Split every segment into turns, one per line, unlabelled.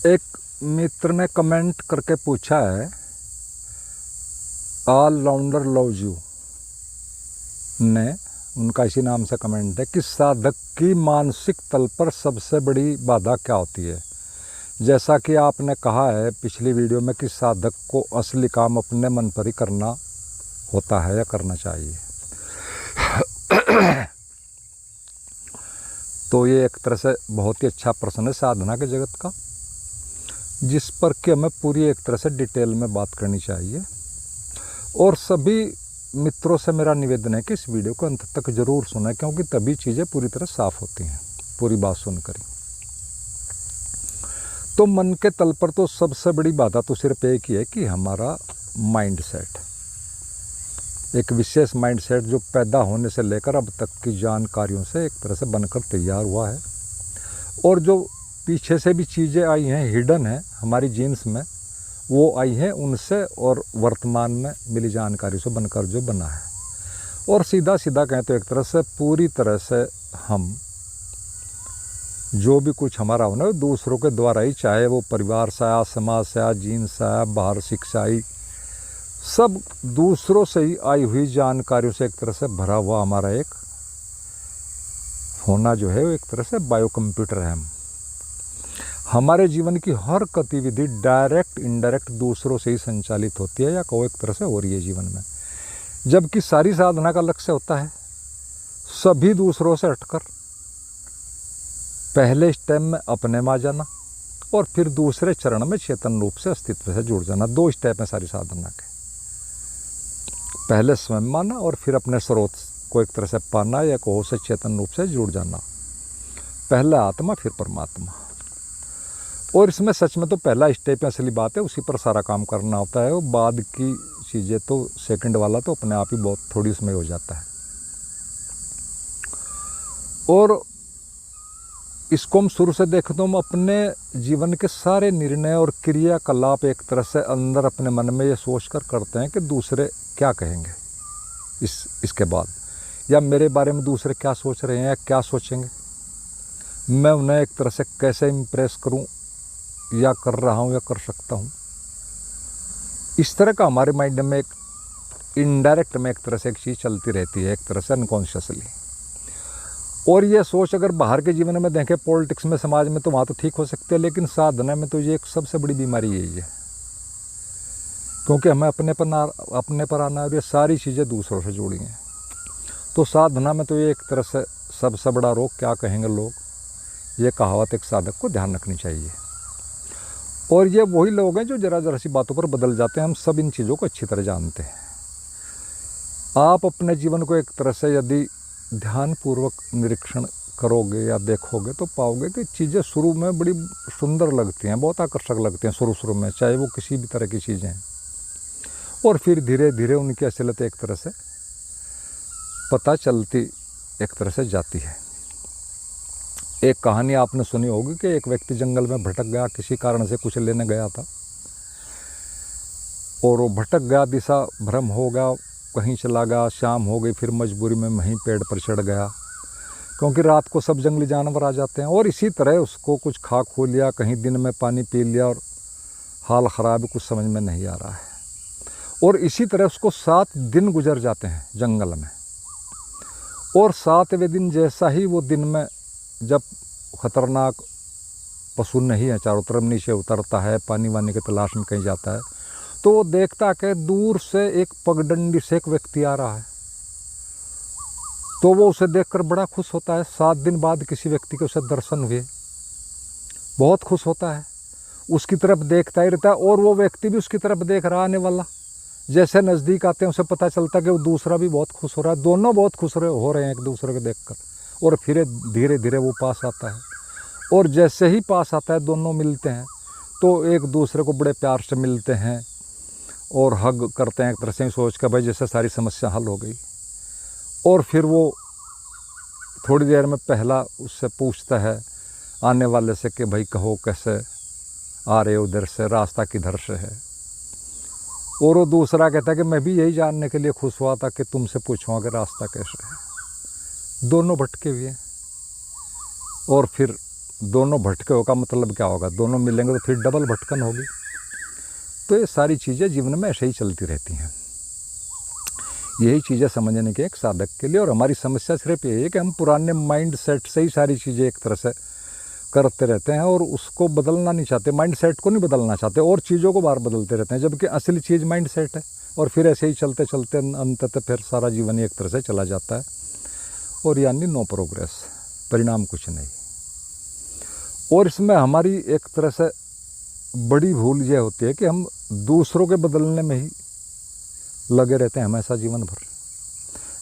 एक मित्र ने कमेंट करके पूछा है, ऑल राउंडर लव्स यू ने, उनका इसी नाम से कमेंट है कि साधक की मानसिक तल पर सबसे बड़ी बाधा क्या होती है। जैसा कि आपने कहा है पिछली वीडियो में कि साधक को असली काम अपने मन पर ही करना होता है या करना चाहिए। तो ये एक तरह से बहुत ही अच्छा प्रश्न है साधना के जगत का, जिस पर कि हमें पूरी एक तरह से डिटेल में बात करनी चाहिए। और सभी मित्रों से मेरा निवेदन है कि इस वीडियो को अंत तक जरूर सुनें, क्योंकि तभी चीज़ें पूरी तरह साफ होती हैं पूरी बात सुनकर। तो मन के तल पर तो सबसे बड़ी बाधा तो सिर्फ एक ही है कि हमारा माइंड सेट, एक विशेष माइंड सेट जो पैदा होने से लेकर अब तक की जानकारियों से एक तरह से बनकर तैयार हुआ है, और जो पीछे से भी चीज़ें आई हैं, हिडन है हमारी जीन्स में, वो आई हैं उनसे और वर्तमान में मिली जानकारी से बनकर जो बना है। और सीधा सीधा कहें तो एक तरह से पूरी तरह से हम जो भी कुछ हमारा होना है दूसरों के द्वारा ही, चाहे वो परिवार से आया, समाज से आया, जीन से आया, बाहर शिक्षा आई, सब दूसरों से ही आई हुई जानकारियों से एक तरह से भरा हुआ हमारा एक होना जो है वो एक तरह से बायो कंप्यूटर है। हमारे जीवन की हर गतिविधि डायरेक्ट इनडायरेक्ट दूसरों से ही संचालित होती है या को एक तरह से हो रही है जीवन में, जबकि सारी साधना का लक्ष्य होता है सभी दूसरों से हटकर पहले स्टेप में अपने में आ जाना और फिर दूसरे चरण में चेतन रूप से अस्तित्व से जुड़ जाना। दो स्टेप में सारी साधना के, पहले स्वयं माना और फिर अपने स्रोत को एक तरह से पाना या को से चेतन रूप से जुड़ जाना। पहला आत्मा फिर परमात्मा। और इसमें सच में तो पहला स्टेप असली बात है, उसी पर सारा काम करना होता है। वो बाद की चीज़ें तो सेकंड वाला तो अपने आप ही बहुत थोड़ी उसमें हो जाता है। और इसको हम शुरू से देखें तो हम अपने जीवन के सारे निर्णय और क्रियाकलाप एक तरह से अंदर अपने मन में ये सोच कर करते हैं कि दूसरे क्या कहेंगे इसके बाद, या मेरे बारे में दूसरे क्या सोच रहे हैं या क्या सोचेंगे, मैं उन्हें एक तरह से कैसे इम्प्रेस करूं या कर रहा हूं या कर सकता हूं। इस तरह का हमारे माइंड में एक इनडायरेक्ट में एक तरह से एक चीज़ चलती रहती है, एक तरह से अनकॉन्शियसली। और ये सोच अगर बाहर के जीवन में देखें, पॉलिटिक्स में, समाज में, तो वहाँ तो ठीक हो सकते हैं, लेकिन साधना में तो ये एक सबसे बड़ी बीमारी यही है, क्योंकि हमें अपने पर आना और ये सारी चीज़ें दूसरों से जुड़ी हैं। तो साधना में तो ये एक तरह से सबसे बड़ा रोग क्या कहेंगे लोग, ये कहावत एक साधक को ध्यान रखनी चाहिए। और ये वही लोग हैं जो जरा जरा सी बातों पर बदल जाते हैं। हम सब इन चीज़ों को अच्छी तरह जानते हैं। आप अपने जीवन को एक तरह से यदि ध्यानपूर्वक निरीक्षण करोगे या देखोगे तो पाओगे कि चीज़ें शुरू में बड़ी सुंदर लगती हैं, बहुत आकर्षक लगती हैं शुरू में, चाहे वो किसी भी तरह की चीज़ें हैं, और फिर धीरे धीरे उनकी असलियत एक तरह से पता चलती एक तरह से जाती है। एक कहानी आपने सुनी होगी कि एक व्यक्ति जंगल में भटक गया, किसी कारण से कुछ लेने गया था और वो भटक गया, दिशा भ्रम हो गया, कहीं चला गया, शाम हो गई, फिर मजबूरी में वहीं पेड़ पर चढ़ गया, क्योंकि रात को सब जंगली जानवर आ जाते हैं। और इसी तरह उसको कुछ खा खो लिया, कहीं दिन में पानी पी लिया और हाल ख़राब, कुछ समझ में नहीं आ रहा है। और इसी तरह उसको 7 दिन गुजर जाते हैं जंगल में। और 7वें दिन जैसा ही वो दिन में जब ख़तरनाक पशु नहीं है चारों तरफ, नीचे उतरता है, पानी वानी की तलाश में कहीं जाता है, तो वो देखता कि दूर से एक पगडंडी से एक व्यक्ति आ रहा है। तो वो उसे देखकर बड़ा खुश होता है। 7 दिन बाद किसी व्यक्ति के उसे दर्शन हुए, बहुत खुश होता है, उसकी तरफ देखता ही रहता है। और वो व्यक्ति भी उसकी तरफ देख रहा आने वाला। जैसे नज़दीक आते हैं उसे पता चलता है कि वो दूसरा भी बहुत खुश हो रहा है, दोनों बहुत खुश हो रहे हैं एक दूसरे को देखकर। और फिर धीरे धीरे वो पास आता है, और जैसे ही पास आता है दोनों मिलते हैं तो एक दूसरे को बड़े प्यार से मिलते हैं और हग करते हैं, एक तरह से सोच कर भाई जैसे सारी समस्या हल हो गई। और फिर वो थोड़ी देर में पहला उससे पूछता है आने वाले से कि भाई कहो कैसे आ रहे हो, उधर से रास्ता किधर से है। और वो दूसरा कहता है कि मैं भी यही जानने के लिए खुश हुआ था कि तुमसे पूछूंगा कि रास्ता कैसे है। दोनों भटके हुए हैं। और फिर दोनों भटके होगा मतलब क्या होगा, दोनों मिलेंगे तो फिर डबल भटकन होगी। तो ये सारी चीज़ें जीवन में ऐसे ही चलती रहती हैं। यही चीज़ें समझने के एक साधक के लिए। और हमारी समस्या सिर्फ यही है कि हम पुराने माइंड सेट से ही सारी चीज़ें एक तरह से करते रहते हैं और उसको बदलना नहीं चाहते, माइंड सेट को नहीं बदलना चाहते और चीज़ों को बार बदलते रहते हैं, जबकि असली चीज़ माइंड सेट है। और फिर ऐसे ही चलते चलते अंततः फिर सारा जीवन एक तरह से चला जाता है और यानी नो प्रोग्रेस, परिणाम कुछ नहीं। और इसमें हमारी एक तरह से बड़ी भूल यह होती है कि हम दूसरों के बदलने में ही लगे रहते हैं हमेशा जीवन भर,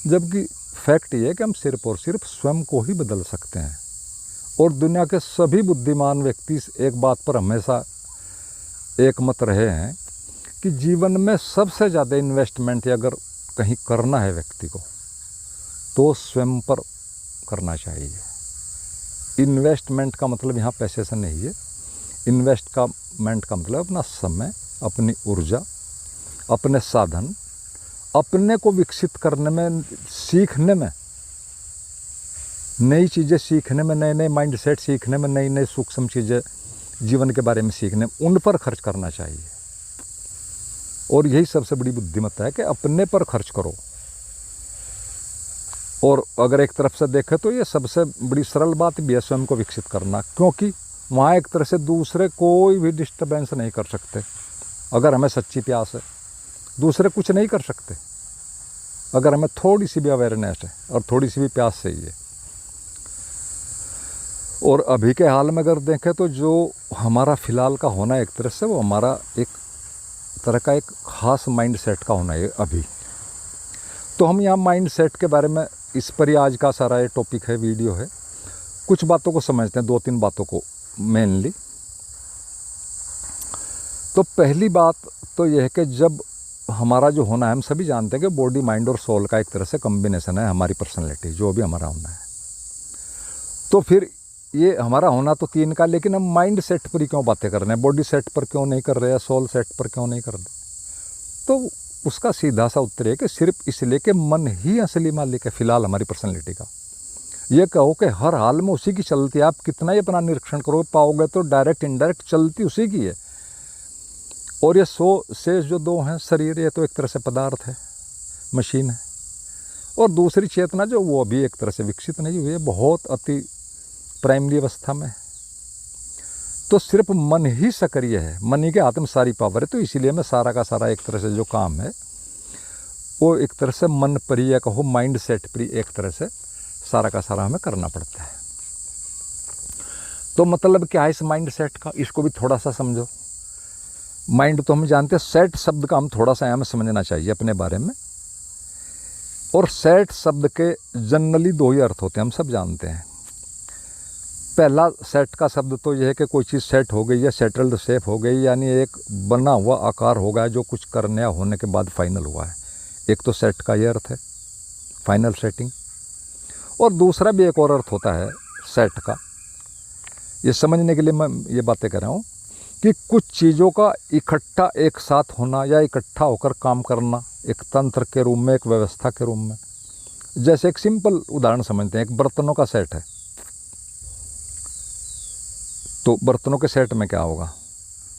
जबकि फैक्ट ये है कि हम सिर्फ और सिर्फ स्वयं को ही बदल सकते हैं। और दुनिया के सभी बुद्धिमान व्यक्ति एक बात पर हमेशा एकमत रहे हैं कि जीवन में सबसे ज़्यादा इन्वेस्टमेंट अगर कहीं करना है व्यक्ति को तो स्वयं पर करना चाहिए। इन्वेस्टमेंट का मतलब यहाँ पैसे से नहीं है, इन्वेस्टमेंट का मतलब अपना समय, अपनी ऊर्जा, अपने साधन, अपने को विकसित करने में, सीखने में, नई चीज़ें सीखने में, नए नए माइंड सेट सीखने में, नई नई सूक्ष्म चीज़ें जीवन के बारे में सीखने में, उन पर खर्च करना चाहिए। और यही सबसे बड़ी बुद्धिमत्ता है कि अपने पर खर्च करो। और अगर एक तरफ से देखें तो ये सबसे बड़ी सरल बात भी है स्वयं को विकसित करना, क्योंकि वहाँ एक तरह से दूसरे कोई भी डिस्टर्बेंस नहीं कर सकते। अगर हमें सच्ची प्यास है, दूसरे कुछ नहीं कर सकते। अगर हमें थोड़ी सी भी अवेयरनेस है और थोड़ी सी भी प्यास चाहिए। और अभी के हाल में अगर देखें तो जो हमारा फ़िलहाल का होना है एक तरह से, वो हमारा एक तरह का एक ख़ास माइंड सेट का होना है अभी। तो हम यहाँ माइंड सेट के बारे में, इस पर ही आज का सारा ये टॉपिक है, वीडियो है। कुछ बातों को समझते हैं, 2-3 बातों को मेनली। तो पहली बात तो यह है कि जब हमारा जो होना है, हम सभी जानते हैं कि बॉडी, माइंड और सोल का एक तरह से कॉम्बिनेशन है हमारी पर्सनैलिटी, जो भी हमारा होना है। तो फिर ये हमारा होना तो 3 का, लेकिन हम माइंड सेट पर ही क्यों बातें कर रहे हैं, बॉडी सेट पर क्यों नहीं कर रहे हैं, सोल सेट पर क्यों नहीं कर रहे? तो उसका सीधा सा उत्तर है कि सिर्फ इसलिए कि मन ही असली मालिक है फिलहाल हमारी पर्सनैलिटी का। ये कहो कि हर हाल में उसी की चलती है, आप कितना ही अपना निरीक्षण करोगे पाओगे तो डायरेक्ट इनडायरेक्ट चलती उसी की है। और ये 100 शेष जो 2 हैं शरीर, ये तो एक तरह से पदार्थ है, मशीन है। और दूसरी चेतना जो, वो अभी एक तरह से विकसित नहीं हुई है, बहुत अति प्राइमरी अवस्था में। तो सिर्फ मन ही सक्रिय है, मन ही के हाथ में सारी पावर है। तो इसीलिए मैं सारा का सारा एक तरह से जो काम है वो एक तरह से मन पर ही, या कहो माइंड सेट पर ही एक तरह से सारा का सारा हमें करना पड़ता है। तो मतलब क्या है इस माइंड सेट का, इसको भी थोड़ा सा समझो। माइंड तो हम जानते हैं, सेट शब्द का हम थोड़ा सा हमें समझना चाहिए अपने बारे में। और सेट शब्द के जनरली 2 ही अर्थ होते हैं, हम सब जानते हैं। पहला सेट का शब्द तो यह है कि कोई चीज़ सेट हो गई या सेटल्ड शेप हो गई, यानी एक बना हुआ आकार हो गया जो कुछ करने या होने के बाद फाइनल हुआ है। एक तो सेट का ये अर्थ है, फाइनल सेटिंग। और दूसरा भी एक और अर्थ होता है सेट का। ये समझने के लिए मैं ये बातें कर रहा हूँ कि कुछ चीज़ों का इकट्ठा एक साथ होना या इकट्ठा होकर काम करना, एक तंत्र के रूप में, एक व्यवस्था के रूप में। जैसे एक सिंपल उदाहरण समझते हैं, एक बर्तनों का सेट है। तो बर्तनों के सेट में क्या होगा,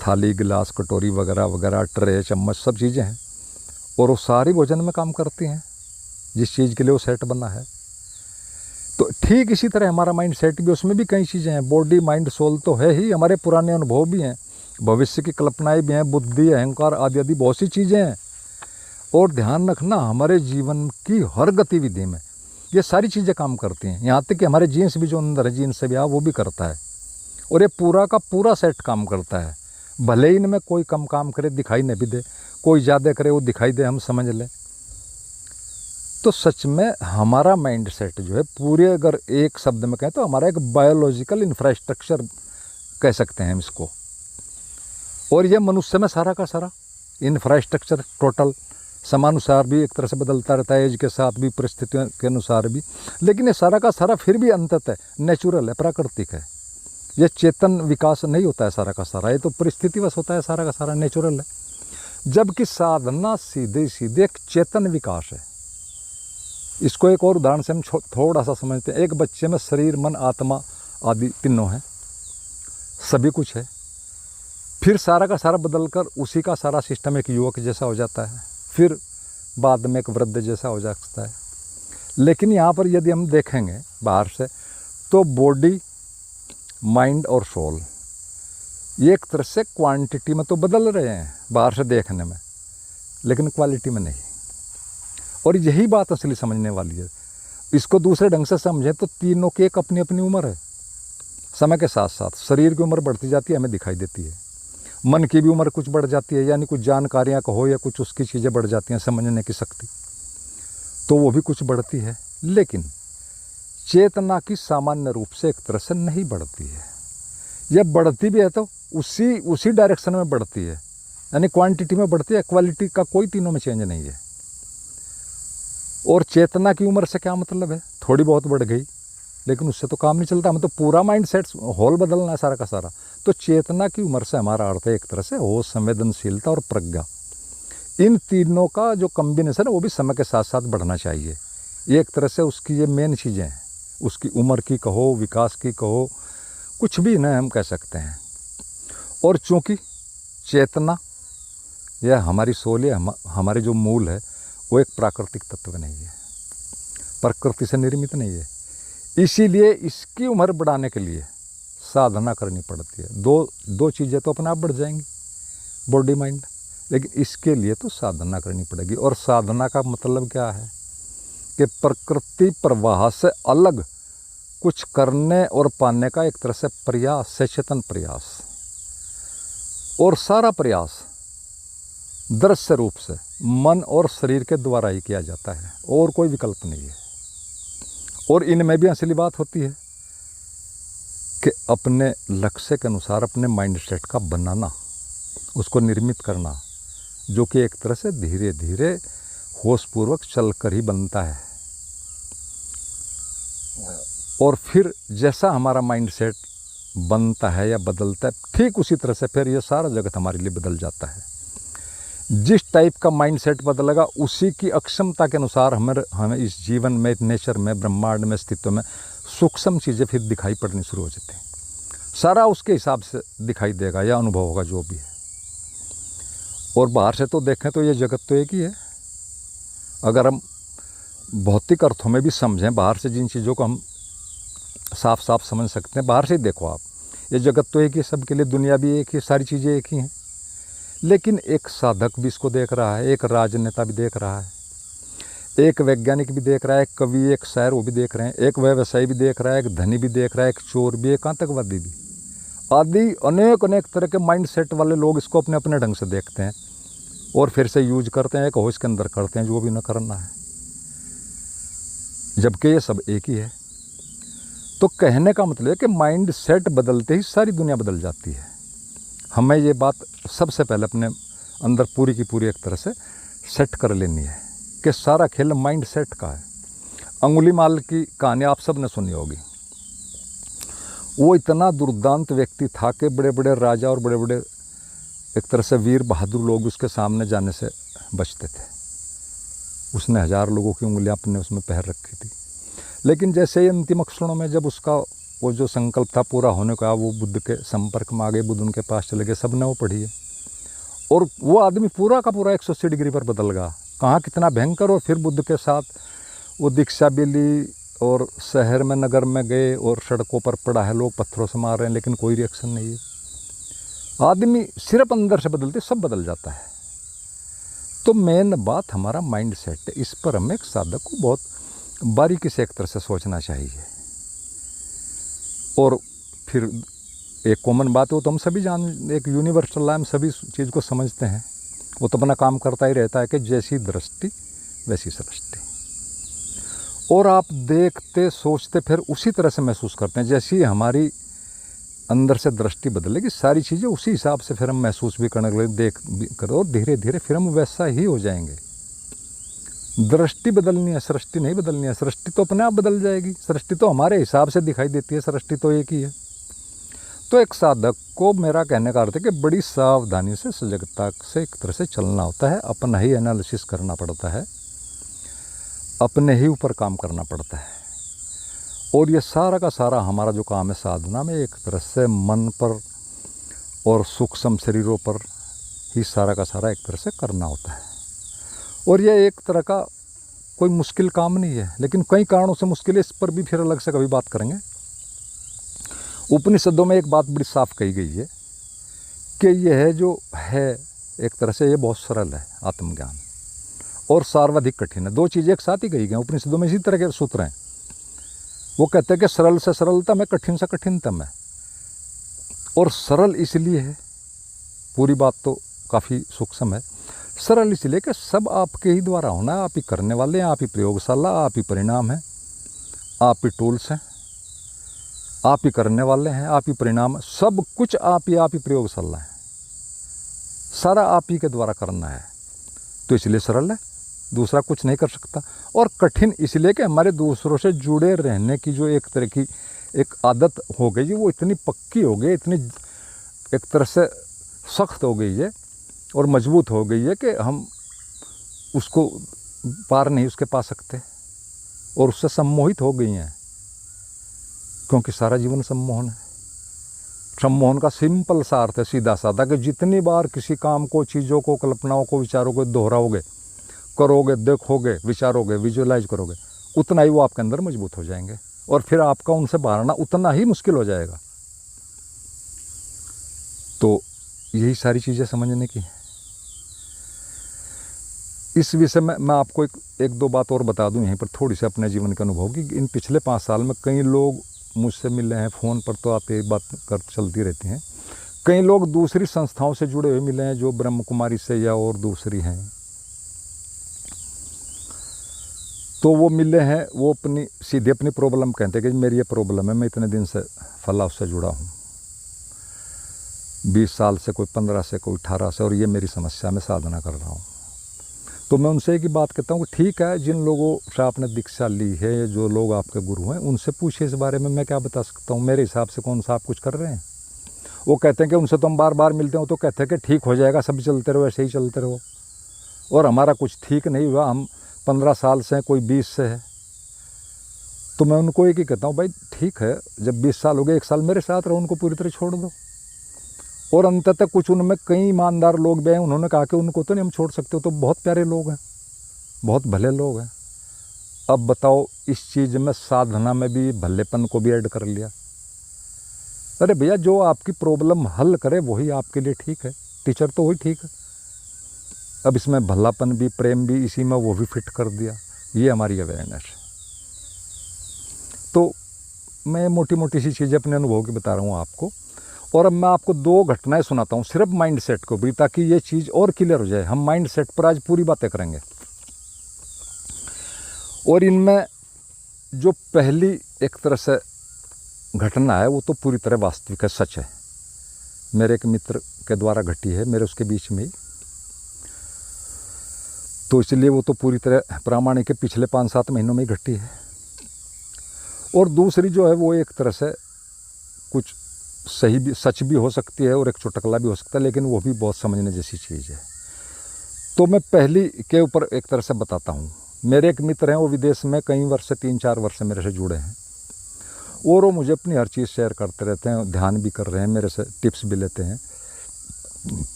थाली, गिलास, कटोरी वगैरह वगैरह, ट्रे, चम्मच, सब चीज़ें हैं। और वो सारी भोजन में काम करती हैं जिस चीज़ के लिए वो सेट बना है। तो ठीक इसी तरह हमारा माइंड सेट भी, उसमें भी कई चीज़ें हैं। बॉडी, माइंड, सोल तो है ही, हमारे पुराने अनुभव भी हैं, भविष्य की कल्पनाएं भी हैं, बुद्धि, अहंकार आदि आदि बहुत सी चीज़ें हैं। और ध्यान रखना, हमारे जीवन की हर गतिविधि में ये सारी चीज़ें काम करती हैं। यहाँ तक कि हमारे जीन्स भी जो अंदर है, जीन्स से भी वो भी करता है। और ये पूरा का पूरा सेट काम करता है। भले ही इनमें कोई कम काम करे, दिखाई नहीं भी दे, कोई ज़्यादा करे वो दिखाई दे, हम समझ लें। तो सच में हमारा माइंड सेट जो है पूरे, अगर एक शब्द में कहें तो हमारा एक बायोलॉजिकल इंफ्रास्ट्रक्चर कह सकते हैं हम इसको। और ये मनुष्य में सारा का सारा इंफ्रास्ट्रक्चर टोटल समानुसार भी एक तरह से बदलता रहता है, एज के साथ भी, परिस्थितियों के अनुसार भी। लेकिन ये सारा का सारा फिर भी अंततः नेचुरल है, प्राकृतिक है। ये चेतन विकास नहीं होता है सारा का सारा, ये तो परिस्थितिवश होता है सारा का सारा, नेचुरल है। जबकि साधना सीधे सीधे एक चेतन विकास है। इसको एक और उदाहरण से हम थोड़ा सा समझते हैं। एक बच्चे में शरीर, मन, आत्मा आदि तीनों हैं। सभी कुछ है, फिर सारा का सारा बदल कर उसी का सारा सिस्टम एक युवक जैसा हो जाता है, फिर बाद में एक वृद्ध जैसा हो जाता है। लेकिन यहाँ पर यदि हम देखेंगे बाहर से तो बॉडी, माइंड और सोल ये एक तरह से क्वांटिटी में तो बदल रहे हैं बाहर से देखने में, लेकिन क्वालिटी में नहीं। और यही बात असली समझने वाली है। इसको दूसरे ढंग से समझें तो तीनों की एक अपनी अपनी उम्र है। समय के साथ साथ शरीर की उम्र बढ़ती जाती है, हमें दिखाई देती है। मन की भी उम्र कुछ बढ़ जाती है, यानी कुछ जानकारियाँ कहो या कुछ उसकी चीज़ें बढ़ जाती हैं, समझने की शक्ति तो वो भी कुछ बढ़ती है। लेकिन चेतना की सामान्य रूप से एक तरह से नहीं बढ़ती है। यह बढ़ती भी है तो उसी डायरेक्शन में बढ़ती है, यानी क्वांटिटी में बढ़ती है, क्वालिटी का कोई तीनों में चेंज नहीं है। और चेतना की उम्र से क्या मतलब है, थोड़ी बहुत बढ़ गई लेकिन उससे तो काम नहीं चलता, हमें तो पूरा माइंड सेट होल बदलना है सारा का सारा। तो चेतना की उम्र से हमारा अर्थ है एक तरह से होश, संवेदनशीलता और प्रज्ञा। इन तीनों का जो कॉम्बिनेशन है वो भी समय के साथ साथ बढ़ना चाहिए। ये एक तरह से उसकी ये मेन चीज़ें हैं, उसकी उम्र की कहो, विकास की कहो, कुछ भी ना हम कह सकते हैं। और चूँकि चेतना यह हमारी सोल है, हमारे जो मूल है वो एक प्राकृतिक तत्व नहीं है, प्रकृति से निर्मित नहीं है। इसीलिए इसकी उम्र बढ़ाने के लिए साधना करनी पड़ती है। दो चीज़ें तो अपने आप बढ़ जाएंगी, बॉडी माइंड, लेकिन इसके लिए तो साधना करनी पड़ेगी। और साधना का मतलब क्या है कि प्रकृति प्रवाह से अलग कुछ करने और पाने का एक तरह से प्रयास, सचेतन प्रयास। और सारा प्रयास दृश्य रूप से मन और शरीर के द्वारा ही किया जाता है, और कोई विकल्प नहीं है। और इनमें भी असली बात होती है कि अपने लक्ष्य के अनुसार अपने माइंड सेट का बनाना, उसको निर्मित करना, जो कि एक तरह से धीरे धीरे होशपूर्वक चलकर ही बनता है। और फिर जैसा हमारा माइंड सेट बनता है या बदलता है, ठीक उसी तरह से फिर ये सारा जगत हमारे लिए बदल जाता है। जिस टाइप का माइंड सेट बदलेगा उसी की अक्षमता के अनुसार हमें इस जीवन में, नेचर में, ब्रह्मांड में, अस्तित्व में सूक्ष्म चीज़ें फिर दिखाई पड़नी शुरू हो जाती हैं। सारा उसके हिसाब से दिखाई देगा या अनुभव होगा जो भी है। और बाहर से तो देखें तो ये जगत तो एक ही है। अगर हम भौतिक अर्थों में भी समझें, बाहर से जिन चीज़ों को हम साफ साफ समझ सकते हैं, बाहर से ही देखो आप, ये जगत तो एक ही, सबके लिए दुनिया भी एक ही, सारी चीज़ें एक ही हैं। लेकिन एक साधक भी इसको देख रहा है, एक राजनेता भी देख रहा है, एक वैज्ञानिक भी देख रहा है, एक कवि, एक शायर वो भी देख रहे हैं, एक व्यवसायी भी देख रहा है, एक धनी भी देख रहा है, एक चोर भी, एक आतंकवादी भी, आदि अनेक तरह के माइंड सेट वाले लोग इसको अपने अपने ढंग से देखते हैं और फिर से यूज करते हैं, एक होश के अंदर करते हैं जो भी न करना है, जबकि ये सब एक ही है। तो कहने का मतलब है कि माइंड सेट बदलते ही सारी दुनिया बदल जाती है। हमें ये बात सबसे पहले अपने अंदर पूरी की पूरी एक तरह से सेट कर लेनी है कि सारा खेल माइंड सेट का है। अंगुलीमाल की कहानी आप सब ने सुनी होगी। वो इतना दुर्दांत व्यक्ति था कि बड़े बड़े राजा और बड़े बड़े एक तरह से वीर बहादुर लोग उसके सामने जाने से बचते थे। उसने 1000 लोगों की उंगलियां अपने उसमें पहन रखी थी। लेकिन जैसे ही अंतिम क्षणों में जब उसका वो जो संकल्प था पूरा होने का, वो बुद्ध के संपर्क में आ गए, बुद्ध उनके पास चले गए, सब ने वो पढ़ी है। और वो आदमी पूरा का पूरा 180 डिग्री पर बदल गया, कहाँ कितना भयंकर। और फिर बुद्ध के साथ वो दीक्षा भी ली और शहर में, नगर में गए और सड़कों पर पड़ा है, लोग पत्थरों से मार रहे हैं लेकिन कोई रिएक्शन नहीं है। आदमी सिर्फ अंदर से बदलते सब बदल जाता है। तो मेन बात हमारा माइंड सेट है, इस पर हमें एक साधक को बहुत बारीकी से एक तरह से सोचना चाहिए। और फिर एक कॉमन बात है, वो तो हम सभी एक यूनिवर्सल है, हम सभी चीज़ को समझते हैं, वो तो अपना काम करता ही रहता है कि जैसी दृष्टि वैसी सृष्टि। और आप देखते सोचते फिर उसी तरह से महसूस करते हैं। जैसी हमारी अंदर से दृष्टि बदलेगी, सारी चीज़ें उसी हिसाब से फिर हम महसूस भी करने लगे, देख भी करो, और धीरे धीरे फिर हम वैसा ही हो जाएंगे। दृष्टि बदलनी है, सृष्टि नहीं बदलनी है। सृष्टि तो अपने आप बदल जाएगी, सृष्टि तो हमारे हिसाब से दिखाई देती है, सृष्टि तो एक ही है। तो एक साधक को मेरा कहने का अर्थ है कि बड़ी सावधानी से, सजगता से एक तरह से चलना होता है, अपना ही एनालिसिस करना पड़ता है, अपने ही ऊपर काम करना पड़ता है। और ये सारा का सारा हमारा जो काम है साधना में, एक तरह से मन पर और सूक्ष्म शरीरों पर ही सारा का सारा एक तरह से करना होता है। और ये एक तरह का कोई मुश्किल काम नहीं है, लेकिन कई कारणों से मुश्किल है। इस पर भी फिर अलग से कभी बात करेंगे। उपनिषदों में एक बात बड़ी साफ कही गई है कि यह जो है एक तरह से ये बहुत सरल है आत्मज्ञान, और सर्वाधिक कठिन है। दो चीज़ें एक साथ ही कही गई उपनिषदों में, इसी तरह के सूत्र हैं। वो कहते हैं कि सरल से सरलतम है, कठिन से कठिनतम है। और सरल इसलिए है, पूरी बात तो काफ़ी सूक्ष्म है। सरल इसलिए कि सब आपके ही द्वारा होना है, आप ही करने वाले हैं, आप ही प्रयोगशाला, आप ही परिणाम हैं, आप ही टूल्स हैं, आप ही करने वाले हैं, आप ही परिणाम, सब कुछ आप ही प्रयोगशाला है, सारा आप ही के द्वारा करना है। तो इसलिए सरल है, दूसरा कुछ नहीं कर सकता। और कठिन इसलिए कि हमारे दूसरों से जुड़े रहने की जो एक तरह की एक आदत हो गई है, वो इतनी पक्की हो गई, इतनी एक तरह से सख्त हो गई है और मजबूत हो गई है कि हम उसको पार नहीं उसके पा सकते, और उससे सम्मोहित हो गई हैं, क्योंकि सारा जीवन सम्मोहन है। सम्मोहन का सिंपल सा अर्थ है, सीधा साधा, कि जितनी बार किसी काम को, चीज़ों को, कल्पनाओं को, विचारों को दोहराओगे, करोगे, देखोगे, विचारोगे, विजुअलाइज करोगे, उतना ही वो आपके अंदर मजबूत हो जाएंगे, और फिर आपका उनसे बाहरना उतना ही मुश्किल हो जाएगा। तो यही सारी चीज़ें समझने की है। इस विषय में मैं आपको एक दो बात और बता दूं यहीं पर, थोड़ी सी अपने जीवन के अनुभव की। इन पिछले 5 साल में कई लोग मुझसे मिले हैं, फ़ोन पर तो आप एक बात कर चलती रहती हैं। कई लोग दूसरी संस्थाओं से जुड़े हुए मिले हैं, जो ब्रह्म कुमारी से या और दूसरी हैं। तो वो मिले हैं, वो सीधे अपनी प्रॉब्लम कहते हैं कि मेरी ये प्रॉब्लम है, मैं इतने दिन से फला उससे जुड़ा हूँ, 20 साल से, कोई 15 से, कोई 18 से, और ये मेरी समस्या में साधना कर रहा हूँ। तो मैं उनसे एक ही बात कहता हूँ कि ठीक है, जिन लोगों से आपने दीक्षा ली है, जो लोग आपके गुरु हैं, उनसे पूछिए इस बारे में, मैं क्या बता सकता हूँ। मेरे हिसाब से कौन सा आप कुछ कर रहे हैं। वो कहते हैं कि उनसे तो हम बार बार मिलते हैं, तो कहते हैं कि ठीक हो जाएगा, सब चलते रहो, ऐसे ही चलते रहो। और हमारा कुछ ठीक नहीं हुआ, हम 15 साल से हैं, कोई 20 से है। तो मैं उनको एक ही कहता हूँ, भाई ठीक है, जब 20 साल हो गए, 1 साल मेरे साथ रहो, उनको पूरी तरह छोड़ दो। और अंततः कुछ उनमें कई ईमानदार लोग भी हैं, उन्होंने कहा कि उनको तो नहीं हम छोड़ सकते, तो बहुत प्यारे लोग हैं, बहुत भले लोग हैं। अब बताओ, इस चीज़ में साधना में भी भलेपन को भी ऐड कर लिया। अरे भैया, जो आपकी प्रॉब्लम हल करे वही आपके लिए ठीक है, टीचर तो वही ठीक है। अब इसमें भलापन भी, प्रेम भी, इसी में वो भी फिट कर दिया। ये हमारी अवेयरनेस है। तो मैं मोटी मोटी सी चीज़ें अपने अनुभव की बता रहा हूँ आपको। और अब मैं आपको 2 घटनाएं सुनाता हूँ, सिर्फ माइंड सेट को भी, ताकि ये चीज़ और क्लियर हो जाए। हम माइंड सेट पर आज पूरी बातें करेंगे। और इनमें जो पहली एक तरह से घटना है, वो तो पूरी तरह वास्तविक है, सच है, मेरे एक मित्र के द्वारा घटी है, मेरे उसके बीच में ही। तो इसलिए वो तो पूरी तरह प्रामाणिक है, पिछले 5-7 महीनों में ही घटी है। और दूसरी जो है वो एक तरह से कुछ सही भी, सच भी हो सकती है, और एक चुटकला भी हो सकता है, लेकिन वो भी बहुत समझने जैसी चीज़ है। तो मैं पहली के ऊपर एक तरह से बताता हूँ। मेरे एक मित्र हैं, वो विदेश में कई वर्ष से, 3-4 वर्ष से मेरे से जुड़े हैं, और वो मुझे अपनी हर चीज़ शेयर करते रहते हैं, ध्यान भी कर रहे हैं, मेरे से टिप्स भी लेते हैं,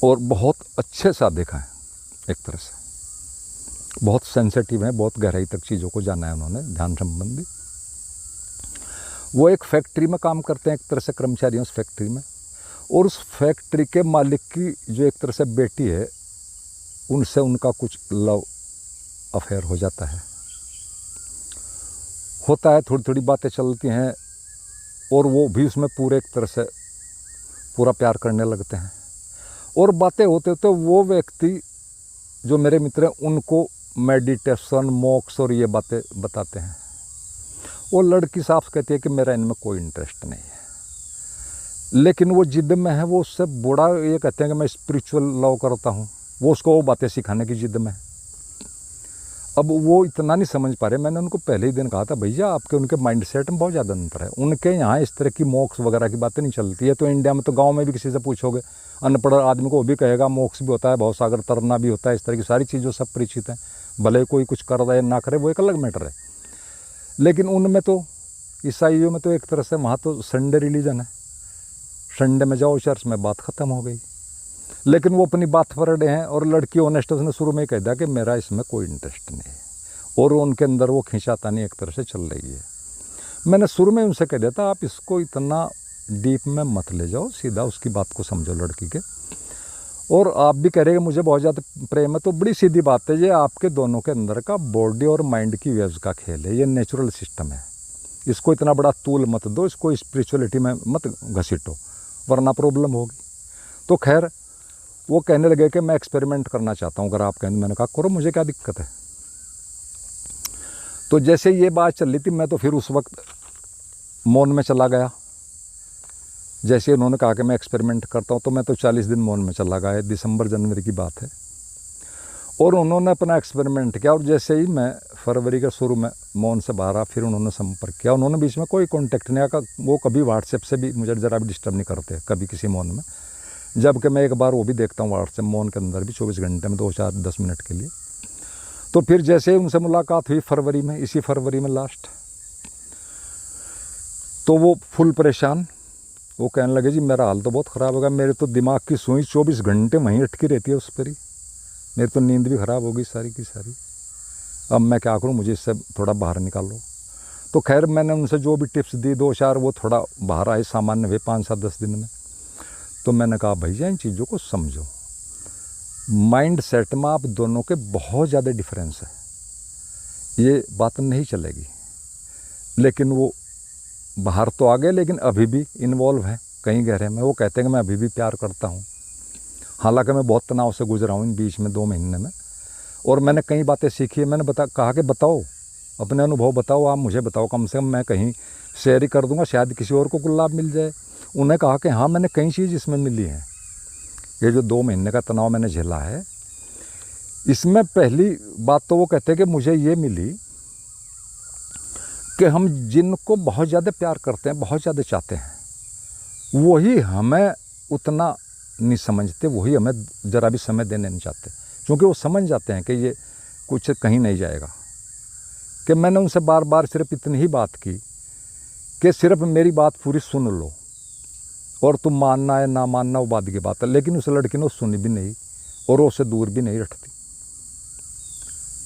और बहुत अच्छे साधक हैं, एक तरह से बहुत सेंसिटिव हैं, बहुत गहराई तक चीज़ों को जाना है उन्होंने, ध्यान संबंधी। वो एक फैक्ट्री में काम करते हैं, एक तरह से कर्मचारी हैं उस फैक्ट्री में, और उस फैक्ट्री के मालिक की जो एक तरह से बेटी है, उनसे उनका कुछ लव अफेयर हो जाता है, होता है, थोड़ी थोड़ी बातें चलती हैं, और वो भी उसमें पूरे एक तरह से पूरा प्यार करने लगते हैं। और बातें होते होते वो व्यक्ति जो मेरे मित्र हैं, उनको मेडिटेशन, मोक्ष और ये बातें बताते हैं। वो लड़की साफ कहती है कि मेरा इनमें कोई इंटरेस्ट नहीं है, लेकिन वो जिद में है, वो उससे बड़ा ये कहते हैं कि मैं स्पिरिचुअल लव करता हूँ, वो उसको वो बातें सिखाने की जिद में है। अब वो इतना नहीं समझ पा रहे। मैंने उनको पहले ही दिन कहा था, भैया आपके उनके माइंड सेट में बहुत ज़्यादा अंतर है, उनके यहाँ इस तरह की मोक्ष वगैरह की बातें नहीं चलती है। तो इंडिया में तो गाँव में भी किसी से पूछोगे, अनपढ़ आदमी को वो भी कहेगा मोक्ष भी होता है, बहुत सागर तरना भी होता है, इस तरह की सारी चीज़ों सब परिचित हैं। भले कोई कुछ कर रहा है ना करे, वो एक अलग मैटर है, लेकिन उनमें तो ईसाइयों में तो एक तरह से वहाँ तो संडे रिलीजन है, संडे में जाओ चर्च में, बात ख़त्म हो गई। लेकिन वो अपनी बात पर अड़े हैं और लड़की ऑनेस्ट उसने शुरू में ही कह दिया कि मेरा इसमें कोई इंटरेस्ट नहीं है, और उनके अंदर वो खींचातानी एक तरह से चल रही है। मैंने शुरू में उनसे कह दिया था आप इसको इतना डीप में मत ले जाओ, सीधा उसकी बात को समझो लड़की के। और आप भी कह रहे हैं मुझे बहुत ज़्यादा प्रेम है, तो बड़ी सीधी बात है, ये आपके दोनों के अंदर का बॉडी और माइंड की वेव्स का खेल है, ये नेचुरल सिस्टम है। इसको इतना बड़ा तूल मत दो, इसको स्पिरिचुअलिटी में मत घसीटो, वरना प्रॉब्लम होगी। तो खैर वो कहने लगे कि मैं एक्सपेरिमेंट करना चाहता हूँ, अगर आप कहें। मैंने कहा करो, मुझे क्या दिक्कत है। तो जैसे ये बात चल रही थी, मैं तो फिर उस वक्त मौन में चला गया। जैसे उन्होंने कहा कि मैं एक्सपेरिमेंट करता हूँ, तो मैं तो 40 दिन मौन में चला गया, दिसंबर जनवरी की बात है। और उन्होंने अपना एक्सपेरिमेंट किया, और जैसे ही मैं फरवरी के शुरू में मौन से बाहर आ, फिर उन्होंने संपर्क किया। उन्होंने बीच में कोई कॉन्टैक्ट नहीं आया, वो कभी व्हाट्सएप से भी मुझे ज़रा भी डिस्टर्ब नहीं करते कभी किसी मौन में, जबकि मैं एक बार वो भी देखता हूँ व्हाट्सएप मौन के अंदर भी 24 घंटे में 2-4-10 मिनट के लिए। तो फिर जैसे ही उनसे मुलाकात हुई फरवरी में, इसी फरवरी में लास्ट, तो वो फुल परेशान। वो कहने लगे जी मेरा हाल तो बहुत ख़राब होगा, मेरे तो दिमाग की सुई 24 घंटे वहीं अटकी रहती है उस पर ही, मेरी तो नींद भी ख़राब हो गई सारी की सारी, अब मैं क्या करूं, मुझे इससे थोड़ा बाहर निकालो। तो खैर मैंने उनसे जो भी टिप्स दी 2-4, वो थोड़ा बाहर आए, सामान्य हुए 5-7-10 दिन में। तो मैंने कहा भैया इन चीज़ों को समझो, माइंड सेट में आप दोनों के बहुत ज़्यादा डिफरेंस है, ये बात नहीं चलेगी। लेकिन वो बाहर तो आ गए, लेकिन अभी भी इन्वॉल्व हैं कहीं गहरे में। वो कहते हैं कि मैं अभी भी प्यार करता हूँ, हालांकि मैं बहुत तनाव से गुजरा हूँ इन बीच में 2 महीने में, और मैंने कई बातें सीखी है। मैंने कहा कि बताओ अपने अनुभव बताओ, आप मुझे बताओ, कम से कम मैं कहीं शेयर ही कर दूंगा, शायद किसी और को कुछ लाभ मिल जाए। उन्हें कहा कि हाँ मैंने कई चीज़ इसमें मिली हैं, ये जो 2 महीने का तनाव मैंने झेला है, इसमें पहली बात तो वो कहते हैं कि मुझे ये मिली कि हम जिनको बहुत ज़्यादा प्यार करते हैं, बहुत ज़्यादा चाहते हैं, वही हमें उतना नहीं समझते, वही हमें ज़रा भी समय देने नहीं चाहते, क्योंकि वो समझ जाते हैं कि ये कुछ कहीं नहीं जाएगा। कि मैंने उनसे बार बार सिर्फ इतनी ही बात की कि सिर्फ मेरी बात पूरी सुन लो, और तुम मानना है ना मानना वो बात की बात है। लेकिन उस लड़की ने वो सुनी भी नहीं और उससे दूर भी नहीं रखती।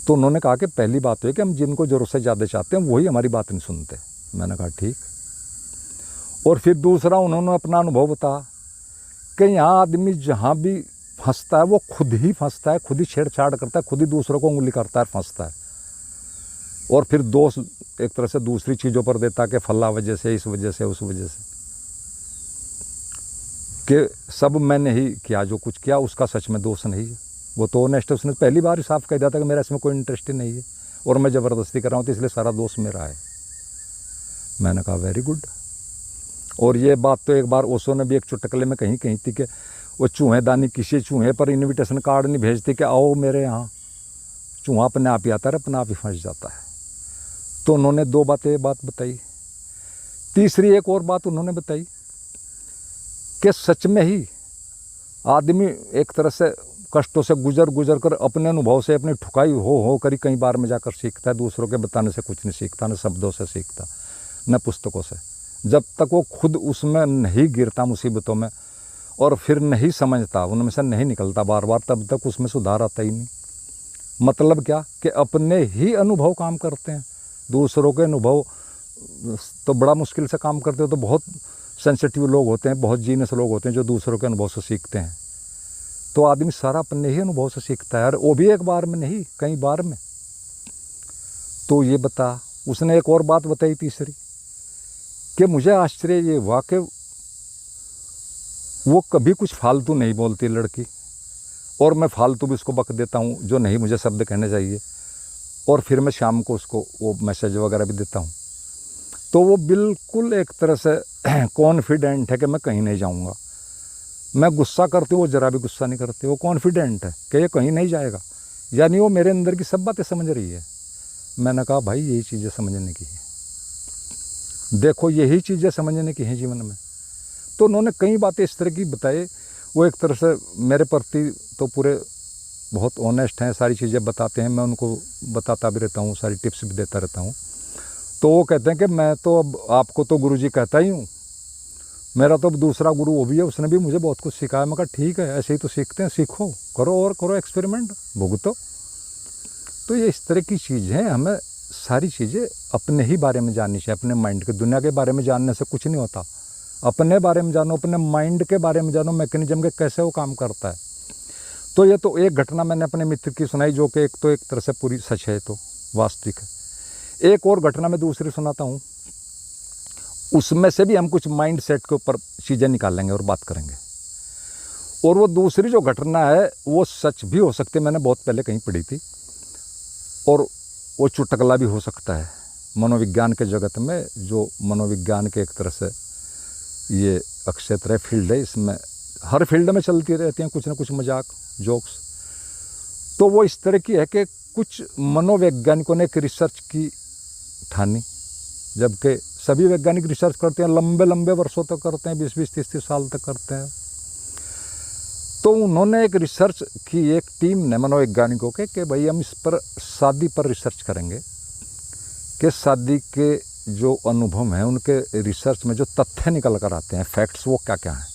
तो उन्होंने कहा कि पहली बात है कि हम जिनको ज़रूरत से ज़्यादा चाहते हैं वही हमारी बात नहीं सुनते। मैंने कहा ठीक। और फिर दूसरा उन्होंने अपना अनुभव बताया कि यहाँ आदमी जहाँ भी फंसता है वो खुद ही फंसता है, खुद ही छेड़छाड़ करता है, खुद ही दूसरों को उंगली करता है, फंसता है, और फिर दोष एक तरह से दूसरी चीज़ों पर देता कि फला वजह से, इस वजह से, उस वजह से, कि सब मैंने ही किया, जो कुछ किया उसका सच में दोष नहीं है। वो तो ऑनेस्ट, उसने पहली बार ही साफ कह दिया था कि मेरा इसमें कोई इंटरेस्ट ही नहीं है और मैं ज़बरदस्ती कर रहा हूँ, तो इसलिए सारा दोष मेरा है। मैंने कहा वेरी गुड। और ये बात तो एक बार ओशो ने भी एक चुटकुले में कहीं कही थी कि वो चूहेदानी किसी चूहे पर इनविटेशन कार्ड नहीं भेजती कि आओ मेरे यहाँ, चूहा अपने आप ही आता है, अपने आप ही फंस जाता है। तो उन्होंने 2 बातें बात बताई। तीसरी एक और बात उन्होंने बताई कि सच में ही आदमी एक तरह से कष्टों से गुजर कर अपने अनुभव से, अपनी ठुकाई हो कर ही कई बार में जाकर सीखता है। दूसरों के बताने से कुछ नहीं सीखता, न शब्दों से सीखता, न पुस्तकों से। जब तक वो खुद उसमें नहीं गिरता मुसीबतों में और फिर नहीं समझता, उनमें से नहीं निकलता बार बार, तब तक उसमें सुधार आता ही नहीं। मतलब क्या कि अपने ही अनुभव काम करते हैं, दूसरों के अनुभव तो बड़ा मुश्किल से काम करते हो। तो बहुत सेंसिटिव लोग होते हैं, बहुत जीनियस लोग होते हैं जो दूसरों के अनुभव से सीखते हैं। तो आदमी सारा अपने ही अनुभव से सीखता है, और वो भी एक बार में नहीं, कई बार में। तो ये बता, उसने एक और बात बताई तीसरी, कि मुझे आश्चर्य ये हुआ कि वो कभी कुछ फालतू नहीं बोलती लड़की, और मैं फालतू भी उसको बक देता हूँ जो नहीं मुझे शब्द कहने चाहिए, और फिर मैं शाम को उसको वो मैसेज वगैरह भी देता हूँ। तो वो बिल्कुल एक तरह से कॉन्फिडेंट है कि मैं कहीं नहीं जाऊँगा। मैं गुस्सा करती हूँ, वो ज़रा भी गुस्सा नहीं करती, वो कॉन्फिडेंट है कि ये कहीं नहीं जाएगा, यानी वो मेरे अंदर की सब बातें समझ रही है। मैंने कहा भाई यही चीज़ें समझने की है, देखो यही चीज़ें समझने की हैं जीवन में। तो उन्होंने कई बातें इस तरह की बताई। वो एक तरह से मेरे प्रति तो पूरे बहुत ऑनेस्ट हैं, सारी चीज़ें बताते हैं, मैं उनको बताता भी रहता हूँ, सारी टिप्स भी देता रहता हूँ। तो वो कहते हैं कि मैं तो अब आपको तो गुरुजी कहता ही हूँ, मेरा तो अब दूसरा गुरु वो भी है, उसने भी मुझे बहुत कुछ सिखाया। मैं कहा ठीक है, ऐसे ही तो सीखते हैं, सीखो, करो और करो एक्सपेरिमेंट, भुगतो। तो ये इस तरह की चीज़ है, हमें सारी चीज़ें अपने ही बारे में जाननी चाहिए, अपने माइंड के। दुनिया के बारे में जानने से कुछ नहीं होता, अपने बारे में जानो, अपने माइंड के बारे में जानो, मैकेनिज्म के कैसे वो काम करता है। तो ये तो एक घटना मैंने अपने मित्र की सुनाई, जो कि एक तरह से पूरी सच है, तो वास्तविक है। एक और घटना मैं दूसरी सुनाता हूँ, उसमें से भी हम कुछ माइंड सेट के ऊपर चीज़ें निकालेंगे और बात करेंगे। और वो दूसरी जो घटना है वो सच भी हो सकती है, मैंने बहुत पहले कहीं पढ़ी थी, और वो चुटकला भी हो सकता है। मनोविज्ञान के जगत में, जो मनोविज्ञान के एक तरह से ये क्षेत्र है, फील्ड है, इसमें हर फील्ड में चलती रहती हैं कुछ ना कुछ मजाक, जोक्स। तो वो इस तरह की है कि कुछ मनोवैज्ञानिकों ने एक रिसर्च की ठानी, जबकि सभी वैज्ञानिक रिसर्च करते हैं, लंबे लंबे वर्षों तक करते हैं, 20-20, 30-30 साल तक करते हैं। तो उन्होंने एक रिसर्च की, एक टीम ने मनोवैज्ञानिकों के, कि भाई हम इस पर शादी पर रिसर्च करेंगे कि शादी के जो अनुभव हैं, उनके रिसर्च में जो तथ्य निकल कर आते हैं, फैक्ट्स, वो क्या क्या हैं।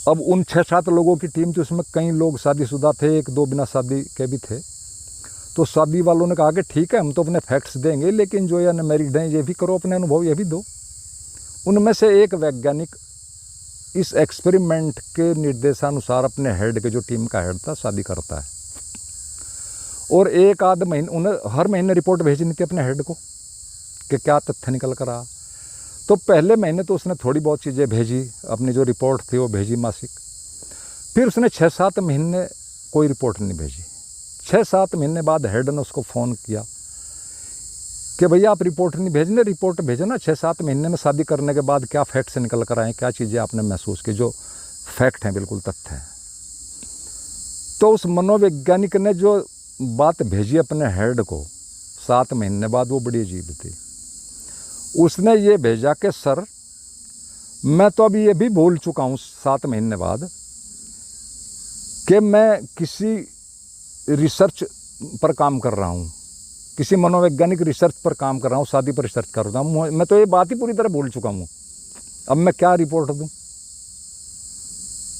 अब उन 6-7 लोगों की टीम थी, उसमें कई लोग शादीशुदा थे, 1-2 बिना शादी के भी थे। तो शादी वालों ने कहा कि ठीक है, हम तो अपने फैक्ट्स देंगे, लेकिन जो ये अनमैरिड हैं ये भी करो, अपने अनुभव ये भी दो। उनमें से एक वैज्ञानिक इस एक्सपेरिमेंट के निर्देशानुसार अपने हेड के, जो टीम का हेड था, शादी करता है। और एक आध महीने, उन्हें हर महीने रिपोर्ट भेजनी थी अपने हेड को कि क्या तथ्य निकल कर आ। तो पहले महीने तो उसने थोड़ी बहुत चीज़ें भेजी, अपनी जो रिपोर्ट थी वो भेजी मासिक। फिर उसने 6-7 महीने कोई रिपोर्ट नहीं भेजी। 6-7 महीने बाद हेड ने उसको फ़ोन किया कि भैया आप रिपोर्ट नहीं भेजने, रिपोर्ट भेजो ना, 6-7 महीने में शादी करने के बाद क्या फैक्ट से निकल कर आए, क्या चीज़ें आपने महसूस की, जो फैक्ट हैं, बिल्कुल तथ्य हैं। तो उस मनोवैज्ञानिक ने जो बात भेजी अपने हेड को 7 महीने बाद, वो बड़ी अजीब थी। उसने ये भेजा कि सर, मैं तो अभी ये भी भूल चुका हूँ 7 महीने बाद कि मैं किसी रिसर्च पर काम कर रहा हूँ, किसी मनोवैज्ञानिक रिसर्च पर काम कर रहा हूँ, शादी पर रिसर्च कर रहा हूँ। मैं तो ये बात ही पूरी तरह भूल चुका हूँ, अब मैं क्या रिपोर्ट दूँ।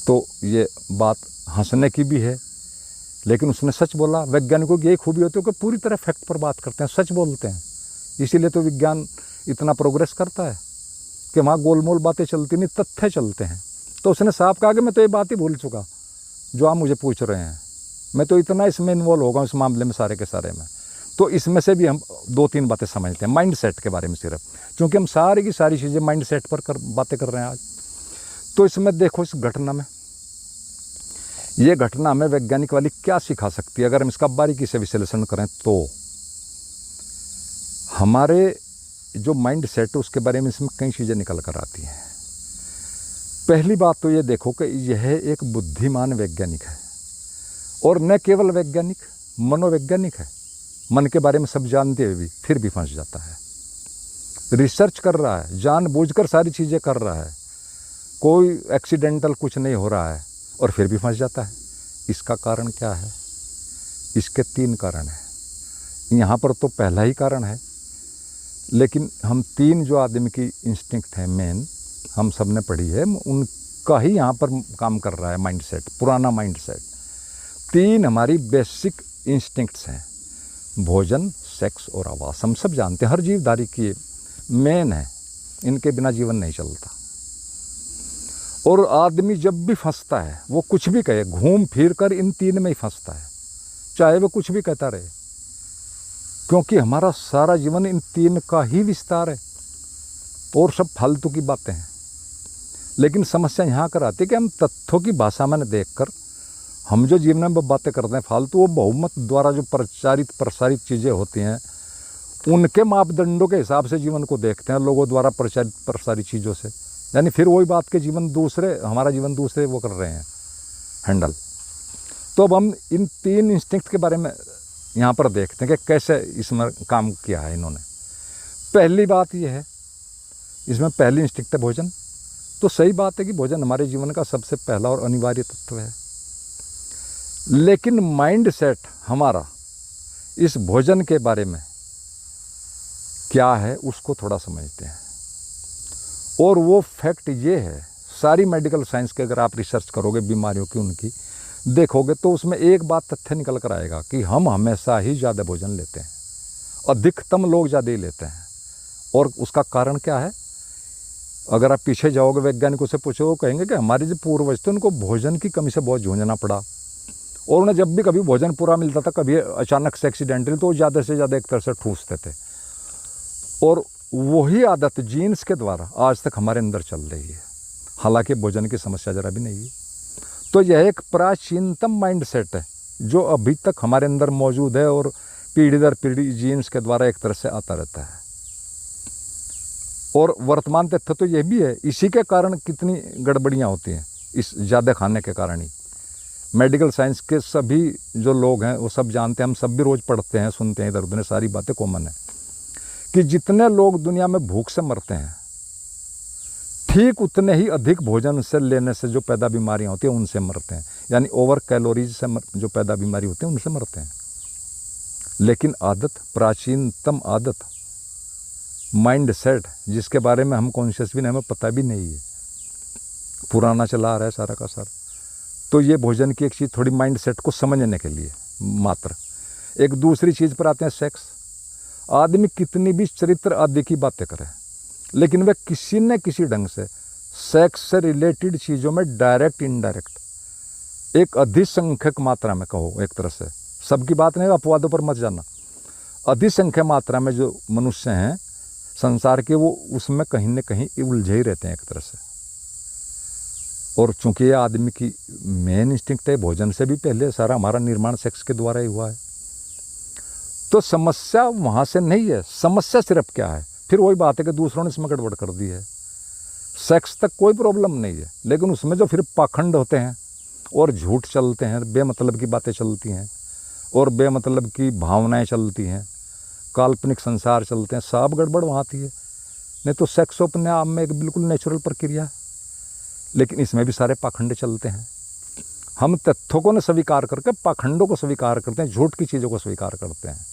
तो ये बात हंसने की भी है, लेकिन उसने सच बोला। वैज्ञानिकों की यही खूबी होती है कि पूरी तरह फैक्ट पर बात करते हैं, सच बोलते हैं। इसीलिए तो विज्ञान इतना प्रोग्रेस करता है कि वहाँ गोलमोल बातें चलती नहीं, तथ्य चलते हैं। तो उसने साफ कहा कि मैं तो ये बात ही भूल चुका जो आप मुझे पूछ रहे हैं, मैं तो इतना इसमें इन्वॉल्व हो गया इस मामले में, सारे के सारे में। तो इसमें से भी हम 2-3 बातें समझते हैं माइंड सेट के बारे में सिर्फ, क्योंकि हम सारी की सारी चीज़ें माइंड सेट पर बातें कर रहे हैं आज। तो इसमें देखो, इस घटना में, ये घटना हमें वैज्ञानिक वाली क्या सिखा सकती है, अगर हम इसका बारीकी से विश्लेषण करें तो। हमारे जो माइंड सेट है उसके बारे में इसमें कई चीज़ें निकल कर आती हैं। पहली बात तो ये देखो कि यह एक बुद्धिमान वैज्ञानिक है, और न केवल वैज्ञानिक, मनोवैज्ञानिक है। मन के बारे में सब जानते हुए भी फिर भी फंस जाता है। रिसर्च कर रहा है, जानबूझकर सारी चीज़ें कर रहा है, कोई एक्सीडेंटल कुछ नहीं हो रहा है, और फिर भी फंस जाता है। इसका कारण क्या है? इसके 3 कारण हैं। यहाँ पर तो पहला ही कारण है, लेकिन हम 3 जो आदमी की इंस्टिंक्ट है मेन, हम सब ने पढ़ी है, उनका ही यहाँ पर काम कर रहा है माइंड सेट, पुराना माइंड सेट। 3 हमारी बेसिक इंस्टिंक्ट्स हैं, भोजन, सेक्स और आवास। हम सब जानते हैं, हर जीवधारी की मेन है, इनके बिना जीवन नहीं चलता। और आदमी जब भी फंसता है, वो कुछ भी कहे, घूम फिर कर इन 3 में ही फंसता है, चाहे वो कुछ भी कहता रहे, क्योंकि हमारा सारा जीवन इन 3 का ही विस्तार है, और सब फालतू की बातें हैं। लेकिन समस्या यहाँ कर आती है कि हम तथ्यों की भाषा में देखकर हम जो जीवन में बातें करते हैं फालतू, वो बहुमत द्वारा जो प्रसारित चीज़ें होती हैं, उनके मापदंडों के हिसाब से जीवन को देखते हैं, लोगों द्वारा प्रसारित चीज़ों से। यानी फिर वही बात के जीवन दूसरे, हमारा जीवन दूसरे वो कर रहे हैं हैंडल। तो अब हम इन 3 इंस्टिंक्ट के बारे में यहाँ पर देखते हैं कि कैसे इसमें काम किया है इन्होंने। पहली बात ये है, इसमें पहली इंस्टिंक्ट है भोजन। तो सही बात है कि भोजन हमारे जीवन का सबसे पहला और अनिवार्य तत्व है, लेकिन माइंड सेट हमारा इस भोजन के बारे में क्या है उसको थोड़ा समझते हैं। और वो फैक्ट ये है, सारी मेडिकल साइंस के अगर आप रिसर्च करोगे बीमारियों की उनकी देखोगे तो उसमें एक बात तथ्य निकल कर आएगा कि हम हमेशा ही ज़्यादा भोजन लेते हैं, अधिकतम लोग ज़्यादा ही लेते हैं। और उसका कारण क्या है? अगर आप पीछे जाओगे वैज्ञानिकों से पूछो, वो कहेंगे कि हमारे जो पूर्वज थे उनको भोजन की कमी से बहुत जूझना पड़ा, और उन्हें जब भी कभी भोजन पूरा मिलता था, कभी अचानक से एक्सीडेंटली, तो ज़्यादा से ज़्यादा एक तरह से ठूंसते थे। और वही आदत जीन्स के द्वारा आज तक हमारे अंदर चल रही है, हालांकि भोजन की समस्या जरा भी नहीं है। तो यह एक प्राचीनतम माइंड सेट है जो अभी तक हमारे अंदर मौजूद है और पीढ़ी दर पीढ़ी जीन्स के द्वारा एक तरह से आता रहता है। और वर्तमान तथ्य तो यह भी है, इसी के कारण कितनी गड़बड़ियाँ होती हैं, इस ज़्यादा खाने के कारण ही। मेडिकल साइंस के सभी जो लोग हैं वो सब जानते हैं, हम सब भी रोज़ पढ़ते हैं, सुनते हैं, इधर उधर सारी बातें कॉमन है कि जितने लोग दुनिया में भूख से मरते हैं, ठीक उतने ही अधिक भोजन से लेने से जो पैदा बीमारियां होती हैं उनसे मरते हैं। यानी ओवर कैलोरीज से जो पैदा बीमारी होती है उनसे मरते हैं। लेकिन आदत, प्राचीनतम आदत, माइंड सेट, जिसके बारे में हम कॉन्शियस भी नहीं, हमें पता भी नहीं है, पुराना चला आ रहा है सारा का सारा। तो ये भोजन की एक चीज़ थोड़ी माइंड सेट को समझने के लिए मात्र। एक दूसरी चीज़ पर आते हैं, सेक्स। आदमी कितनी भी चरित्र आदि की बातें करे, लेकिन वह किसी न किसी ढंग से सेक्स से रिलेटेड चीज़ों में डायरेक्ट इनडायरेक्ट एक अधिसंख्यक मात्रा में, कहो एक तरह से, सबकी बात नहीं, अपवादों पर मत जाना, अधिसंख्यक मात्रा में जो मनुष्य हैं संसार के, वो उसमें कहीं न कहीं उलझे ही रहते हैं एक तरह से। और चूंकि ये आदमी की मेन इंस्टिंक्ट है, भोजन से भी पहले सारा हमारा निर्माण सेक्स के द्वारा ही हुआ है। तो समस्या वहाँ से नहीं है, समस्या सिर्फ क्या है, फिर वही बात है कि दूसरों ने इसमें गड़बड़ कर दी है। सेक्स तक कोई प्रॉब्लम नहीं है, लेकिन उसमें जो फिर पाखंड होते हैं और झूठ चलते हैं, बेमतलब की बातें चलती हैं और बेमतलब की भावनाएं चलती हैं, काल्पनिक संसार चलते हैं, सब गड़बड़ वहाँ आती है। नहीं तो सेक्स अपने आप में एक बिल्कुल नेचुरल प्रक्रिया है, लेकिन इसमें भी सारे पाखंड चलते हैं। हम तथ्यों को न स्वीकार करके पाखंडों को स्वीकार करते हैं, झूठ की चीज़ों को स्वीकार करते हैं।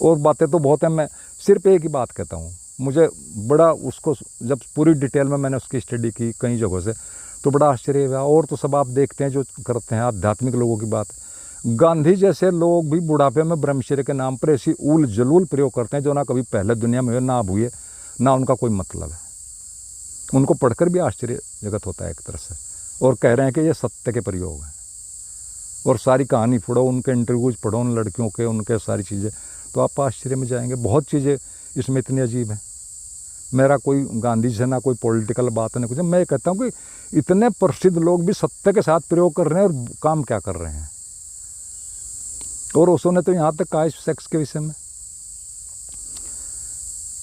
और बातें तो बहुत हैं, मैं सिर्फ एक ही बात कहता हूँ, मुझे बड़ा उसको जब पूरी डिटेल में मैंने उसकी स्टडी की कई जगहों से, तो बड़ा आश्चर्य हुआ। और तो सब आप देखते हैं जो करते हैं आध्यात्मिक लोगों की बात, गांधी जैसे लोग भी बुढ़ापे में ब्रह्मचर्य के नाम पर ऐसी उल जलूल प्रयोग करते हैं जो ना कभी पहले दुनिया में ना हुए, ना उनका कोई मतलब है। उनको पढ़कर भी आश्चर्य जगत होता है एक तरह से, और कह रहे हैं कि ये सत्य के प्रयोग हैं। और सारी कहानी पढ़ो, उनके इंटरव्यूज पढ़ो उन लड़कियों के, उनके सारी चीज़ें, तो आप आश्चर्य में जाएंगे। बहुत चीज़ें इसमें इतनी अजीब हैं। मेरा कोई गांधी से ना कोई पॉलिटिकल बात नहीं कुछ, मैं कहता हूँ कि इतने प्रसिद्ध लोग भी सत्य के साथ प्रयोग कर रहे हैं और काम क्या कर रहे हैं। और उसने तो यहाँ तक कहा इस सेक्स के विषय में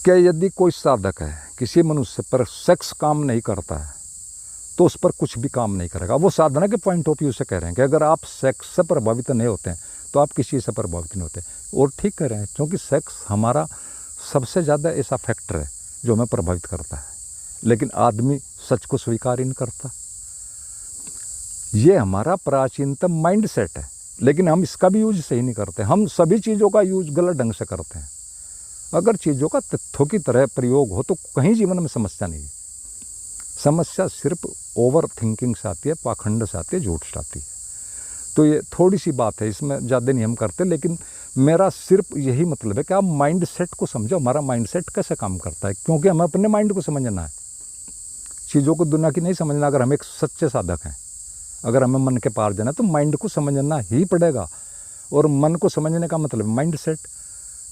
कि यदि कोई साधक है, किसी मनुष्य पर सेक्स काम नहीं करता है, तो उस पर कुछ भी काम नहीं करेगा। वो साधना के पॉइंट ऑफ व्यू से कह रहे हैं कि अगर आप सेक्स से प्रभावित नहीं होते हैं तो आप किसी से प्रभावित नहीं होते। और ठीक कह रहे हैं, क्योंकि सेक्स हमारा सबसे ज़्यादा ऐसा फैक्टर है जो हमें प्रभावित करता है, लेकिन आदमी सच को स्वीकार ही नहीं करता। ये हमारा प्राचीनतम माइंड सेट है, लेकिन हम इसका भी यूज सही नहीं करते। हम सभी चीज़ों का यूज गलत ढंग से करते हैं। अगर चीज़ों का तथ्यों की तरह प्रयोग हो तो कहीं जीवन में समस्या नहीं है। समस्या सिर्फ ओवर थिंकिंग से आती है, पाखंड से आती है, झूठ से आती है। तो ये थोड़ी सी बात है, इसमें ज़्यादा नहीं हम करते, लेकिन मेरा सिर्फ यही मतलब है कि आप माइंड सेट को समझो, हमारा माइंड सेट कैसे काम करता है, क्योंकि हमें अपने माइंड को समझना है, चीज़ों को दुनिया की नहीं समझना। अगर हम एक सच्चे साधक हैं, अगर हमें मन के पार जाना है तो माइंड को समझना ही पड़ेगा। और मन को समझने का मतलब माइंड सेट,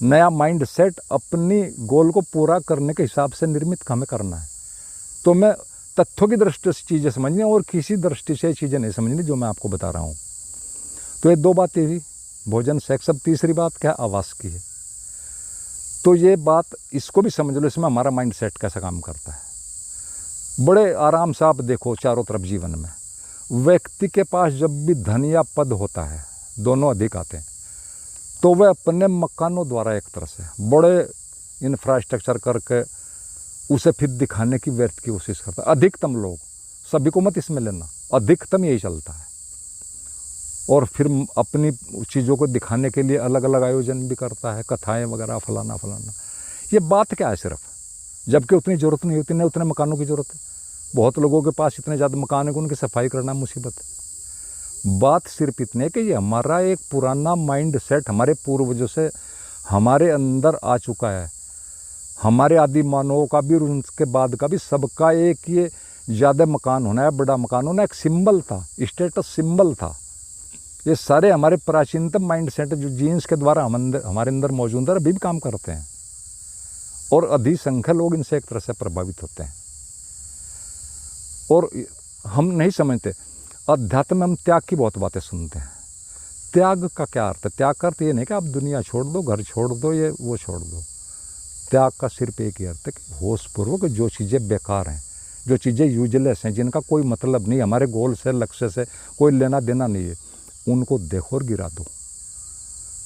नया माइंड सेट अपनी गोल को पूरा करने के हिसाब से निर्मित हमें करना है। तो मैं तथ्यों की दृष्टि से चीज़ें समझनी और किसी दृष्टि से चीज़ें नहीं समझनी जो मैं आपको बता रहा हूँ। तो ये दो बातें हुई, भोजन, सेक्स। अब तीसरी बात क्या, आवास की है। तो ये बात इसको भी समझ लो, इसमें हमारा माइंड सेट कैसा काम करता है। बड़े आराम से आप देखो चारों तरफ जीवन में, व्यक्ति के पास जब भी धन या पद होता है, दोनों अधिक आते हैं, तो वह अपने मकानों द्वारा एक तरह से बड़े इंफ्रास्ट्रक्चर करके उसे फिर दिखाने की व्यर्थ की कोशिश करता है। अधिकतम लोग, सभी को मत इसमें लेना, अधिकतम यही चलता है। और फिर अपनी चीज़ों को दिखाने के लिए अलग अलग आयोजन भी करता है, कथाएं वगैरह, फलाना फलाना। ये बात क्या है सिर्फ, जबकि उतनी ज़रूरत नहीं होती, न उतने मकानों की ज़रूरत है। बहुत लोगों के पास इतने ज़्यादा मकान है कि उनकी सफाई करना मुसीबत है। बात सिर्फ इतनी है कि ये हमारा एक पुराना माइंड सेट हमारे पूर्वजों से हमारे अंदर आ चुका है। हमारे आदि मानवों का भी और उनके बाद का भी सबका एक ये ज़्यादा मकान होना है, बड़ा मकान होना एक सिंबल था, स्टेटस सिंबल था। ये सारे हमारे प्राचीनतम माइंड सेट जो जीन्स के द्वारा हमारे अंदर मौजूद है, अभी भी काम करते हैं और अधिसंख्य लोग इनसे एक तरह से प्रभावित होते हैं। और हम नहीं समझते, अध्यात्म में हम त्याग की बहुत बातें सुनते हैं। त्याग का क्या अर्थ है? त्याग का अर्थ ये नहीं कि आप दुनिया छोड़ दो, घर छोड़ दो, ये वो छोड़ दो। त्याग का सिर्फ एक ही अर्थ है कि होशपूर्वक जो चीज़ें बेकार हैं, जो चीज़ें यूजलेस हैं, जिनका कोई मतलब नहीं, हमारे गोल से लक्ष्य से कोई लेना देना नहीं है, उनको देखो और गिरा दो।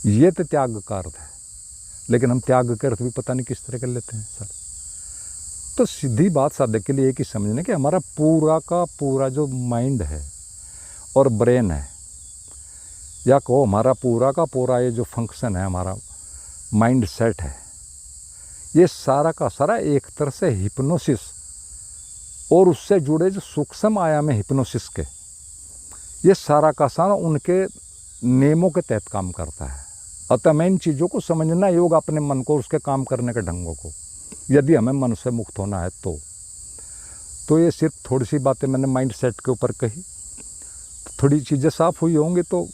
ये तो त्याग का अर्थ है। लेकिन हम त्याग के अर्थ भी पता नहीं किस तरह के लेते हैं सर। तो सीधी बात साधक के लिए एक ही समझने कि हमारा पूरा का पूरा जो माइंड है और ब्रेन है, या कहो हमारा पूरा का पूरा ये जो फंक्शन है, हमारा माइंड सेट है, ये सारा का सारा एक तरह से हिप्नोसिस और उससे जुड़े जो सूक्ष्म आयाम है हिप्नोसिस के, ये सारा का सारा उनके नियमों के तहत काम करता है। अतः मैं इन चीज़ों को समझना योग अपने मन को, उसके काम करने के ढंगों को, यदि हमें मन से मुक्त होना है तो ये सिर्फ थोड़ी सी बातें मैंने माइंड सेट के ऊपर कही, थोड़ी चीज़ें साफ हुई होंगी तो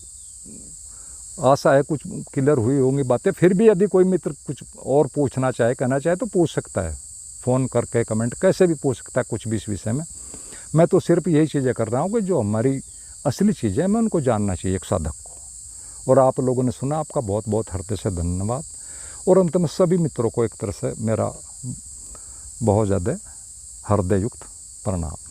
आशा है कुछ क्लियर हुई होंगी बातें। फिर भी यदि कोई मित्र कुछ और पूछना चाहे, कहना चाहे तो पूछ सकता है, फ़ोन करके, कमेंट कैसे भी पूछ सकता है कुछ भी इस विषय में। मैं तो सिर्फ यही चीज़ें कर रहा हूँ कि जो हमारी असली चीज़ें हैं मैं उनको जानना चाहिए एक साधक को। और आप लोगों ने सुना, आपका बहुत बहुत हृदय से धन्यवाद। और अंत में सभी मित्रों को एक तरह से मेरा बहुत ज़्यादा हृदययुक्त प्रणाम।